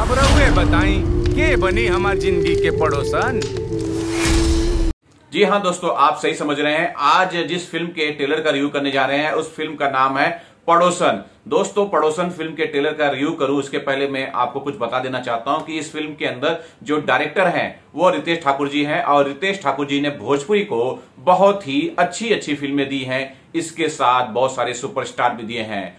अब रहुए बताई के बनी हमार जिंदगी के पड़ोसन। जी हाँ दोस्तों, आप सही समझ रहे हैं। आज जिस फिल्म के ट्रेलर का रिव्यू करने जा रहे हैं उस फिल्म का नाम है पड़ोसन। दोस्तों, पड़ोसन फिल्म के ट्रेलर का रिव्यू करूं उसके पहले मैं आपको कुछ बता देना चाहता हूं कि इस फिल्म के अंदर जो डायरेक्टर हैं वो रितेश ठाकुर जी हैं और रितेश ठाकुर जी ने भोजपुरी को बहुत ही अच्छी फिल्में दी हैं। इसके साथ बहुत सारे सुपरस्टार भी दिए हैं।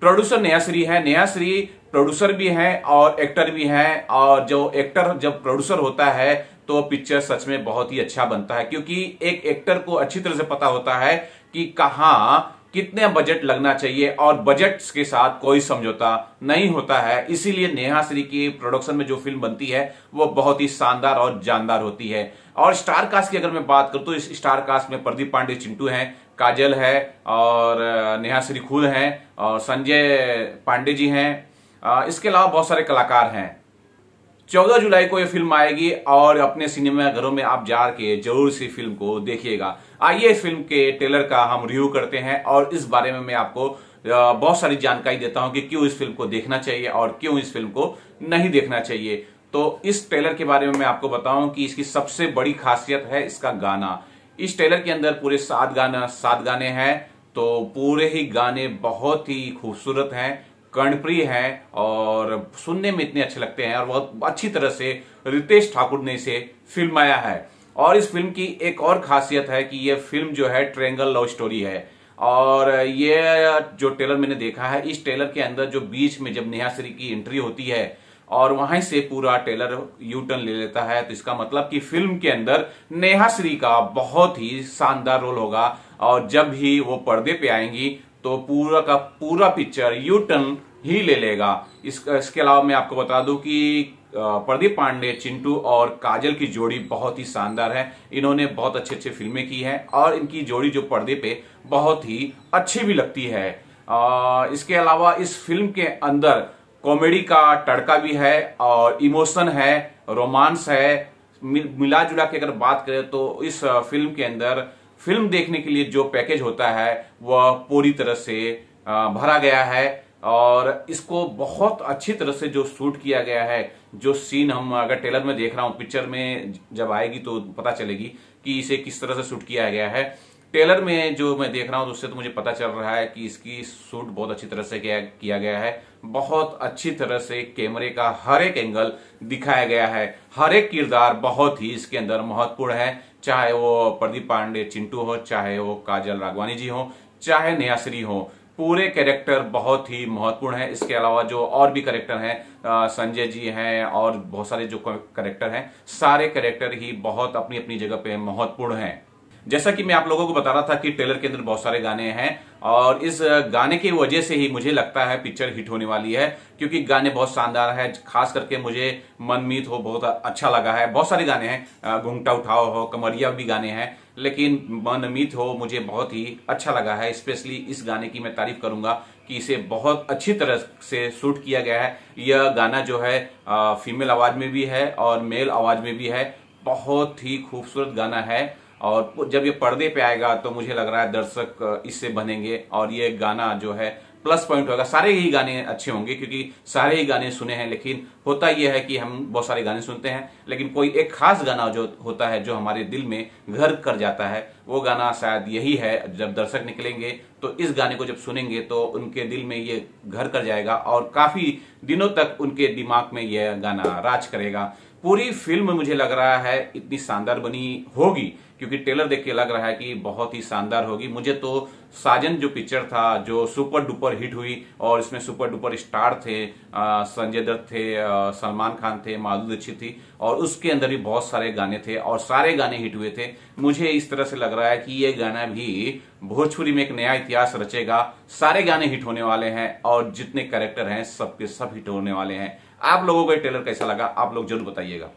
प्रोड्यूसर नेहा श्री है। नेहा श्री प्रोड्यूसर भी हैं और एक्टर भी हैं, और जो एक्टर जब प्रोड्यूसर होता है तो पिक्चर सच में बहुत ही अच्छा बनता है, क्योंकि एक एक्टर को अच्छी तरह से पता होता है कि कहां कितने बजट लगना चाहिए और बजट के साथ कोई समझौता नहीं होता है। इसीलिए नेहा श्री की प्रोडक्शन में जो फिल्म बनती है वो बहुत ही शानदार और जानदार होती है। और स्टार कास्ट की अगर मैं बात करूं तो इस स्टार कास्ट में प्रदीप पांडे चिंटू हैं, काजल है और नेहा श्री खुद हैं और संजय पांडे जी हैं। इसके अलावा बहुत सारे कलाकार हैं। 14 जुलाई को यह फिल्म आएगी और अपने सिनेमा घरों में आप जाके जरूर इसी फिल्म को देखिएगा। आइए इस फिल्म के ट्रेलर का हम रिव्यू करते हैं और इस बारे में मैं आपको बहुत सारी जानकारी देता हूं कि क्यों इस फिल्म को देखना चाहिए और क्यों इस फिल्म को नहीं देखना चाहिए। तो इस ट्रेलर के बारे में मैं आपको बताऊं कि इसकी सबसे बड़ी खासियत है इसका गाना। इस ट्रेलर के अंदर पूरे 7 गाने हैं। तो पूरे ही गाने बहुत ही खूबसूरत हैं, कर्णप्रिय हैं और सुनने में इतने अच्छे लगते हैं और बहुत अच्छी तरह से रितेश ठाकुर ने इसे फिल्माया है। और इस फिल्म की एक और खासियत है कि यह फिल्म जो है ट्रायंगल लव स्टोरी है। और ये जो ट्रेलर मैंने देखा है, इस ट्रेलर के अंदर जो बीच में जब नेहा श्री की एंट्री होती है और वहीं से पूरा ट्रेलर यू टर्न ले लेता है, तो इसका मतलब कि फिल्म के अंदर नेहा श्री का बहुत ही शानदार रोल होगा और जब भी वो पर्दे पे आएंगी तो पूरा का पूरा पिक्चर यू टर्न ही ले लेगा। इसके अलावा मैं आपको बता दूं कि प्रदीप पांडे, चिंटू और काजल की जोड़ी बहुत ही शानदार है। इन्होंने बहुत अच्छे फिल्में की हैं और इनकी जोड़ी जो पर्दे पे बहुत ही अच्छी भी लगती है। इसके अलावा इस फिल्म के अंदर कॉमेडी का तड़का भी है और इमोशन है, रोमांस है। मिला जुला के अगर बात करें तो इस फिल्म के अंदर फिल्म देखने के लिए जो पैकेज होता है वह पूरी तरह से भरा गया है और इसको बहुत अच्छी तरह से जो शूट किया गया है, जो सीन हम अगर ट्रेलर में देख रहा हूं, पिक्चर में जब आएगी तो पता चलेगी कि इसे किस तरह से शूट किया गया है। ट्रेलर में जो मैं देख रहा हूं उससे तो मुझे पता चल रहा है कि इसकी शूट बहुत अच्छी तरह से किया गया है। बहुत अच्छी तरह से कैमरे का हर एक एंगल दिखाया गया है। हर एक किरदार बहुत ही इसके अंदर महत्वपूर्ण है, चाहे वो प्रदीप पांडे चिंटू हो, चाहे वो काजल राघवानी जी हो, चाहे नेहा श्री हो। पूरे कैरेक्टर बहुत ही महत्वपूर्ण है। इसके अलावा जो और भी कैरेक्टर हैं, संजय जी हैं और बहुत सारे जो कैरेक्टर हैं, सारे कैरेक्टर ही बहुत अपनी अपनी जगह पे महत्वपूर्ण हैं। जैसा कि मैं आप लोगों को बता रहा था कि ट्रेलर के अंदर बहुत सारे गाने हैं और इस गाने की वजह से ही मुझे लगता है पिक्चर हिट होने वाली है, क्योंकि गाने बहुत शानदार है। खास करके मुझे मनमीत हो बहुत अच्छा लगा है। बहुत सारे गाने हैं, घूंघटा उठाओ हो, कमरिया भी गाने हैं, लेकिन मनमीत हो मुझे बहुत ही अच्छा लगा है। स्पेशली इस गाने की मैं तारीफ करूंगा कि इसे बहुत अच्छी तरह से शूट किया गया है। यह गाना जो है फीमेल आवाज में भी है और मेल आवाज में भी है। बहुत ही खूबसूरत गाना है और जब ये पर्दे पे आएगा तो मुझे लग रहा है दर्शक इससे बनेंगे और ये गाना जो है प्लस पॉइंट होगा। सारे ही गाने अच्छे होंगे क्योंकि सारे ही गाने सुने हैं, लेकिन होता यह है कि हम बहुत सारे गाने सुनते हैं लेकिन कोई एक खास गाना जो होता है जो हमारे दिल में घर कर जाता है, वो गाना शायद यही है। जब दर्शक निकलेंगे तो इस गाने को जब सुनेंगे तो उनके दिल में ये घर कर जाएगा और काफी दिनों तक उनके दिमाग में यह गाना राज करेगा। पूरी फिल्म मुझे लग रहा है इतनी शानदार बनी होगी, क्योंकि ट्रेलर देख के लग रहा है कि बहुत ही शानदार होगी। मुझे तो साजन जो पिक्चर था जो सुपर डुपर हिट हुई और इसमें सुपर डुपर स्टार थे, संजय दत्त थे, सलमान खान थे, माधुरी दीक्षित थी और उसके अंदर भी बहुत सारे गाने थे और सारे गाने हिट हुए थे। मुझे इस तरह से लग रहा है कि ये गाना भी भोजपुरी में एक नया इतिहास रचेगा। सारे गाने हिट होने वाले हैं और जितने कैरेक्टर हैं सबके सब हिट होने वाले हैं। आप लोगों को ये ट्रेलर कैसा लगा आप लोग जरूर बताइएगा।